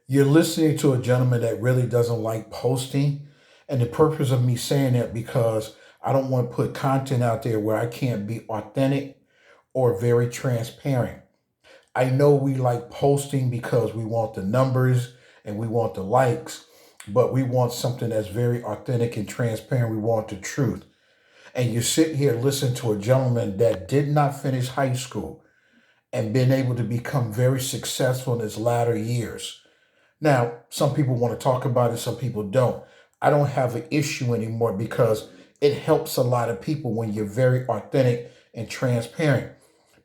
You're listening to a gentleman that really doesn't like posting. And the purpose of me saying that because I don't want to put content out there where I can't be authentic or very transparent. I know we like posting because we want the numbers and we want the likes, but we want something that's very authentic and transparent. We want the truth. And you sit here listening to a gentleman that did not finish high school and been able to become very successful in his latter years. Now, some people want to talk about it, some people don't. I don't have an issue anymore because it helps a lot of people when you're very authentic and transparent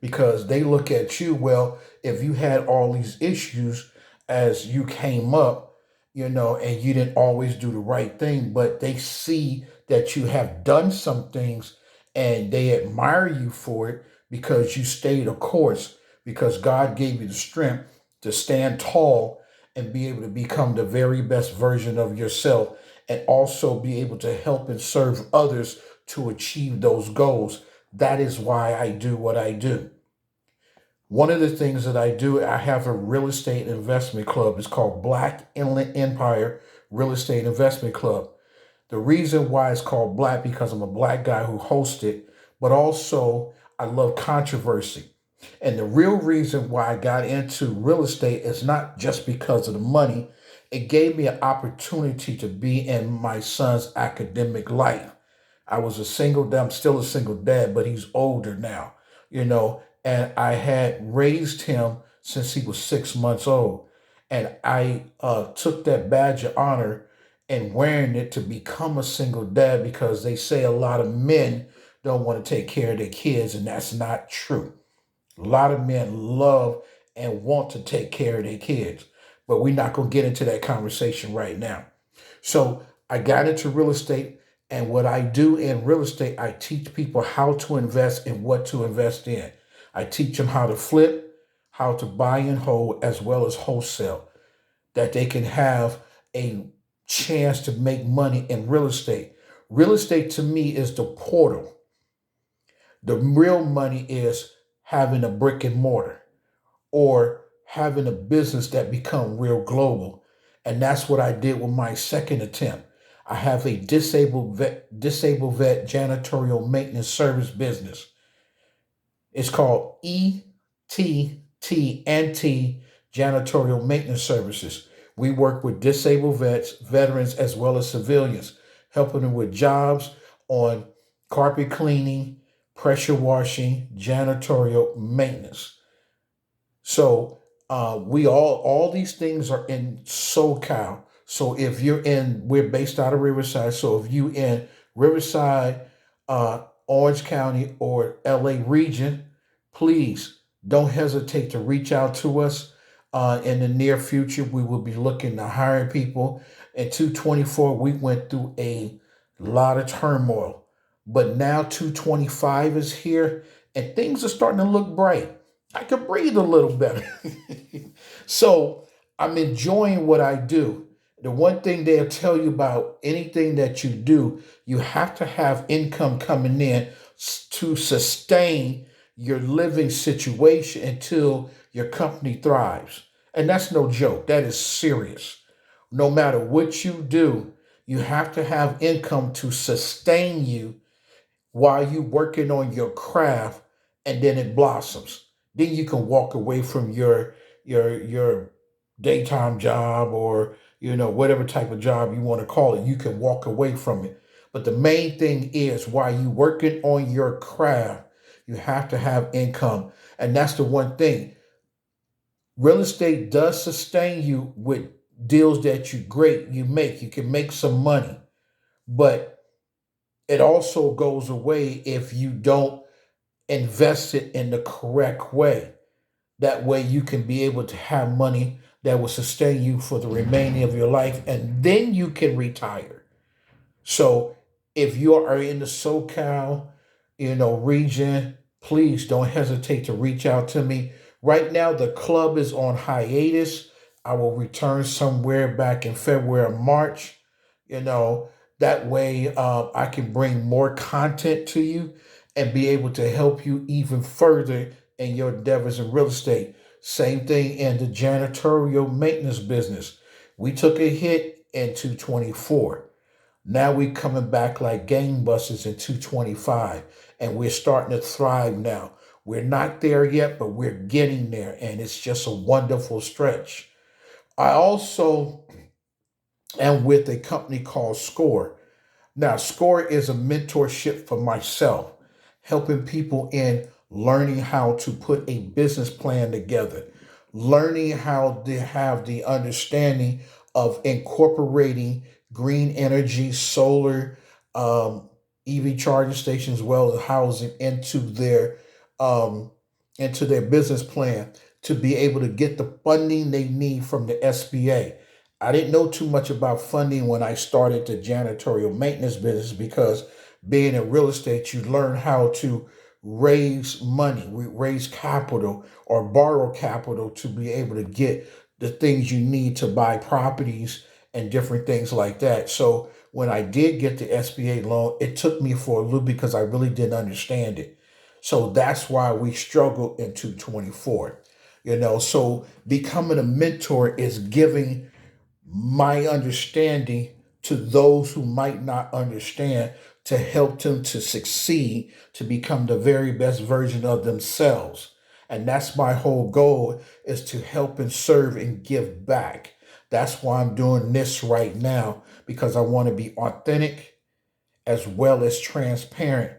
because they look at you, well, if you had all these issues as you came up, and you didn't always do the right thing, but they see that you have done some things and they admire you for it because you stayed a course, because God gave you the strength to stand tall and be able to become the very best version of yourself and also be able to help and serve others to achieve those goals. That is why I do what I do. One of the things that I do, I have a real estate investment club. It's called Black Inland Empire Real Estate Investment Club. The reason why it's called Black because I'm a black guy who hosts it, but also I love controversy. And the real reason why I got into real estate is not just because of the money. It gave me an opportunity to be in my son's academic life. I was a single dad. I'm still a single dad, but he's older now, and I had raised him since he was 6 months old. And I took that badge of honor and wearing it to become a single dad because they say a lot of men don't want to take care of their kids, and that's not true. A lot of men love and want to take care of their kids, but we're not going to get into that conversation right now. So I got into real estate, and what I do in real estate, I teach people how to invest and what to invest in. I teach them how to flip, how to buy and hold, as well as wholesale, that they can have a chance to make money in real estate. Real estate to me is the portal. The real money is having a brick and mortar or having a business that become real global. And that's what I did with my second attempt. I have a disabled vet janitorial maintenance service business. It's called ETT Janitorial Maintenance Services. We work with disabled vets, veterans, as well as civilians, helping them with jobs on carpet cleaning, pressure washing, janitorial maintenance. So we all these things are in SoCal. So if you're in, we're based out of Riverside. So if you in Riverside, Orange County, or LA region, please don't hesitate to reach out to us. In the near future, we will be looking to hire people. In 224, we went through a lot of turmoil, but now 225 is here and things are starting to look bright. I can breathe a little better. So I'm enjoying what I do. The one thing they'll tell you about anything that you do, you have to have income coming in to sustain your living situation until your company thrives. And that's no joke, that is serious. No matter what you do, you have to have income to sustain you while you working on your craft, and then it blossoms. Then you can walk away from your daytime job, or whatever type of job you want to call it. You can walk away from it. But the main thing is, while you working on your craft, you have to have income. And that's the one thing. Real estate does sustain you with deals that you make. You can make some money, but it also goes away if you don't invest it in the correct way. That way you can be able to have money that will sustain you for the remaining of your life, and then you can retire. So if you are in the SoCal, region, please don't hesitate to reach out to me. Right now, the club is on hiatus. I will return somewhere back in February or March. You know, that way I can bring more content to you and be able to help you even further in your endeavors in real estate. Same thing in the janitorial maintenance business. We took a hit in 224. Now we're coming back like gangbusters in 225, and we're starting to thrive now. We're not there yet, but we're getting there, and it's just a wonderful stretch. I also am with a company called SCORE. Now, SCORE is a mentorship for myself, helping people in learning how to put a business plan together, learning how to have the understanding of incorporating green energy, solar, um, EV charging stations, as well as housing um, into their business plan to be able to get the funding they need from the SBA. I didn't know too much about funding when I started the janitorial maintenance business because being in real estate, you learn how to raise money, raise capital, or borrow capital to be able to get the things you need to buy properties and different things like that. So when I did get the SBA loan, it took me for a loop because I really didn't understand it. So that's why we struggled in 224. So becoming a mentor is giving my understanding to those who might not understand to help them to succeed, to become the very best version of themselves. And that's my whole goal is to help and serve and give back. That's why I'm doing this right now because I want to be authentic as well as transparent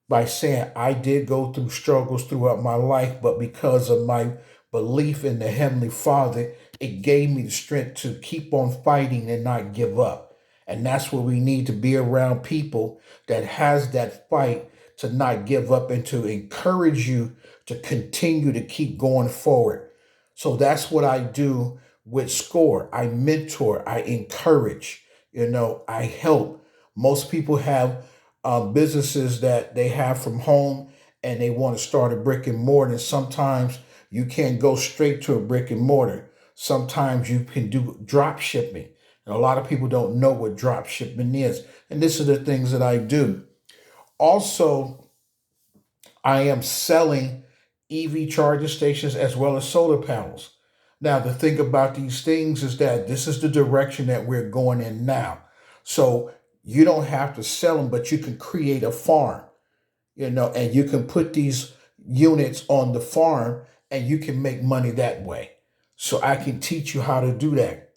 by saying I did go through struggles throughout my life, but because of my belief in the Heavenly Father, it gave me the strength to keep on fighting and not give up. And that's what we need to be around people that has that fight to not give up and to encourage you to continue to keep going forward. So that's what I do with SCORE. I mentor, I encourage, I help. Most people have businesses that they have from home and they want to start a brick and mortar. And sometimes you can't go straight to a brick and mortar. Sometimes you can do drop shipping. And a lot of people don't know what drop shipping is. And this is the things that I do. Also, I am selling EV charging stations as well as solar panels. Now, the thing about these things is that this is the direction that we're going in now. So you don't have to sell them, but you can create a farm, and you can put these units on the farm and you can make money that way. So I can teach you how to do that.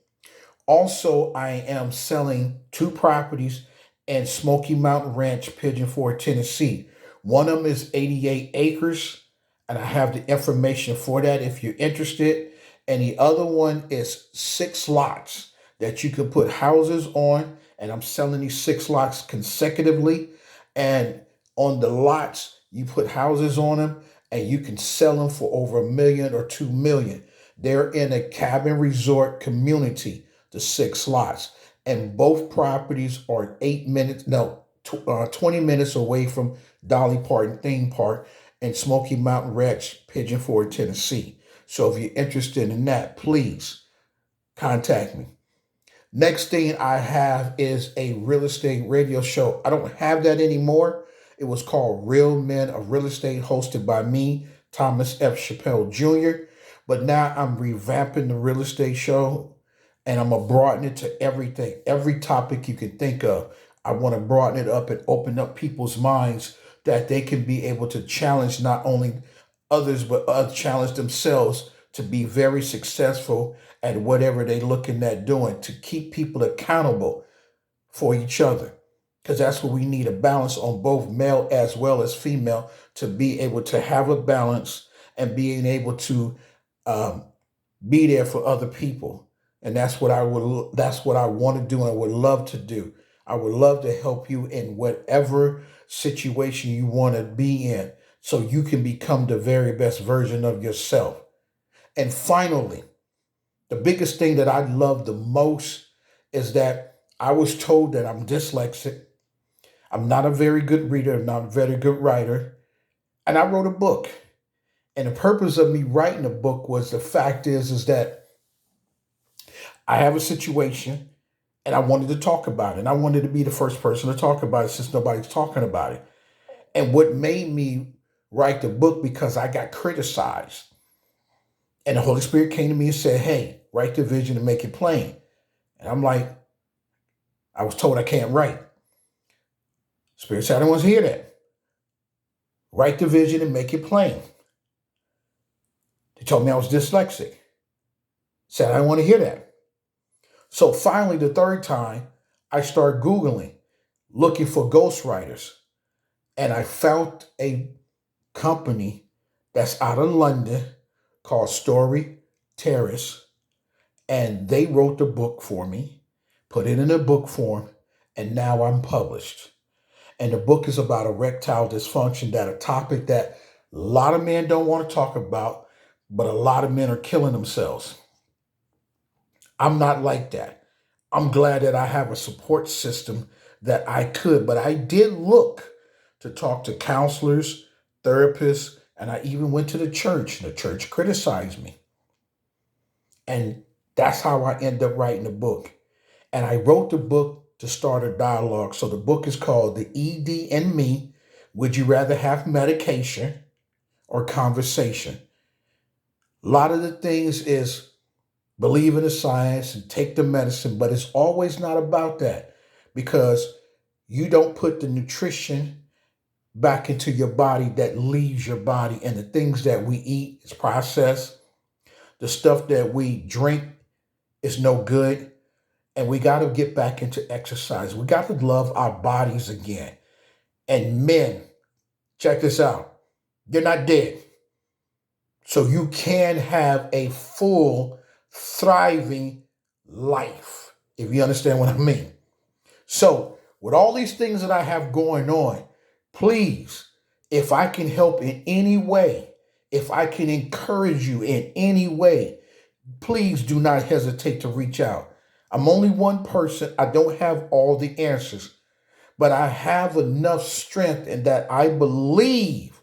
Also, I am selling two properties in Smoky Mountain Ranch, Pigeon Forge, Tennessee. One of them is 88 acres, and I have the information for that if you're interested. And the other one is 6 lots that you can put houses on. And I'm selling these 6 lots consecutively. And on the lots, you put houses on them and you can sell them for over 1 million or 2 million. They're in a cabin resort community, the 6 lots. And both properties are 8 minutes, no, 20 minutes away from Dolly Parton theme park and Smoky Mountain Ranch, Pigeon Forge, Tennessee. So if you're interested in that, please contact me. Next thing I have is a real estate radio show. I don't have that anymore. It was called Real Men of Real Estate, hosted by me, Thomas F. Chappelle Jr. But now I'm revamping the real estate show and I'm going to broaden it to everything, every topic you can think of. I want to broaden it up and open up people's minds that they can be able to challenge not only others, but challenge themselves to be very successful at whatever they're looking at doing, to keep people accountable for each other. Because that's what we need, a balance on both male as well as female to be able to have a balance and being able to um, be there for other people. And that's what I want to do and would love to do. I would love to help you in whatever situation you want to be in so you can become the very best version of yourself. And finally, the biggest thing that I love the most is that I was told that I'm dyslexic. I'm not a very good reader, I'm not a very good writer. And I wrote a book. And the purpose of me writing a book was the fact is that I have a situation and I wanted to talk about it. And I wanted to be the first person to talk about it since nobody's talking about it. And what made me write the book because I got criticized. And the Holy Spirit came to me and said, hey, write the vision and make it plain. And I'm like, I was told I can't write. Spirit said, I don't want to hear that. Write the vision and make it plain. They told me I was dyslexic. Said, I don't want to hear that. So finally, the third time, I started Googling, looking for ghostwriters. And I found a company that's out of London called Story Terrace. And they wrote the book for me, put it in a book form, and now I'm published. And the book is about erectile dysfunction, that a topic that a lot of men don't want to talk about, but a lot of men are killing themselves. I'm not like that. I'm glad that I have a support system that I could, but I did look to talk to counselors, therapists, and I even went to the church, and the church criticized me. And that's how I ended up writing the book. And I wrote the book to start a dialogue. So the book is called The ED and Me. Would you rather have medication or conversation? A lot of the things is believe in the science and take the medicine, but it's always not about that, because you don't put the nutrition back into your body that leaves your body, and the things that we eat is processed. The stuff that we drink is no good. And we got to get back into exercise. We got to love our bodies again. And men, check this out. You're not dead. So you can have a full, thriving life, if you understand what I mean. So, with all these things that I have going on, please, if I can help in any way, if I can encourage you in any way, please do not hesitate to reach out. I'm only one person. I don't have all the answers, but I have enough strength in that I believe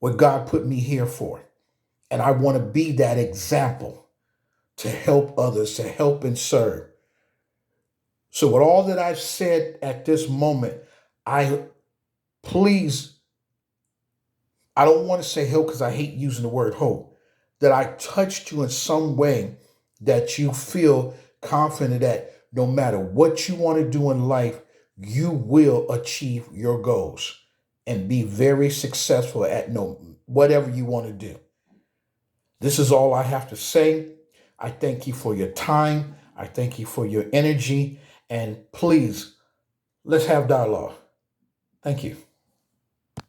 what God put me here for. And I want to be that example to help others, to help and serve. So with all that I've said at this moment, I please, I don't want to say help because I hate using the word hope, that I touched you in some way that you feel confident that no matter what you want to do in life, you will achieve your goals and be very successful at whatever you want to do. This is all I have to say. I thank you for your time. I thank you for your energy. And please, let's have dialogue. Thank you.